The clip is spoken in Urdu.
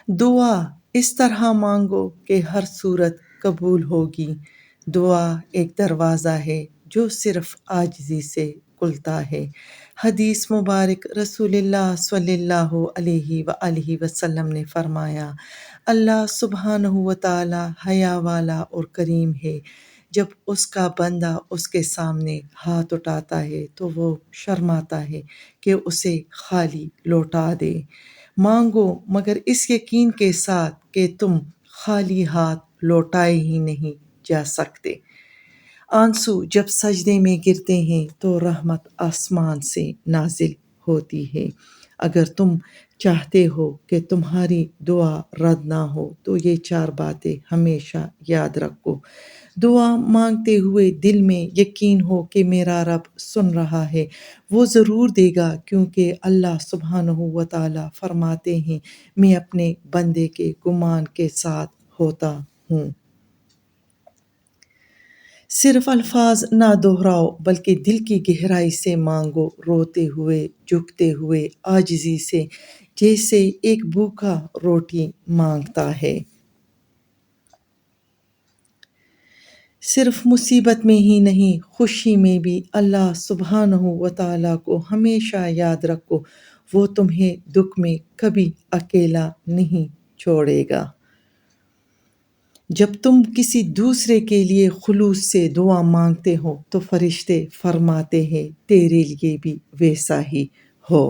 دعا اس طرح مانگو کہ ہر صورت قبول ہوگی۔ دعا ایک دروازہ ہے جو صرف عاجزی سے کھلتا ہے۔ حدیث مبارک رسول اللہ صلی اللہ علیہ وآلہ وسلم نے فرمایا، اللہ سبحانہ وتعالی حیا والا اور کریم ہے۔ جب اس کا بندہ اس کے سامنے ہاتھ اٹھاتا ہے تو وہ شرماتا ہے کہ اسے خالی لوٹا دے۔ مانگو مگر اس یقین کے ساتھ کہ تم خالی ہاتھ لوٹائے ہی نہیں جا سکتے۔ آنسو جب سجدے میں گرتے ہیں تو رحمت آسمان سے نازل ہوتی ہے۔ اگر تم چاہتے ہو کہ تمہاری دعا رد نہ ہو تو یہ 4 باتیں ہمیشہ یاد رکھو۔ دعا مانگتے ہوئے دل میں یقین ہو کہ میرا رب سن رہا ہے، وہ ضرور دے گا، کیونکہ اللہ سبحانہ وتعالی فرماتے ہیں، میں اپنے بندے کے گمان کے ساتھ ہوتا ہوں۔ صرف الفاظ نہ دہراؤ بلکہ دل کی گہرائی سے مانگو، روتے ہوئے، جھکتے ہوئے، عاجزی سے، جیسے ایک بھوکا روٹی مانگتا ہے۔ صرف مصیبت میں ہی نہیں، خوشی میں بھی اللہ سبحانہ وتعالی کو ہمیشہ یاد رکھو، وہ تمہیں دکھ میں کبھی اکیلا نہیں چھوڑے گا۔ جب تم کسی دوسرے کے لیے خلوص سے دعا مانگتے ہو تو فرشتے فرماتے ہیں تیرے لیے بھی ویسا ہی ہو۔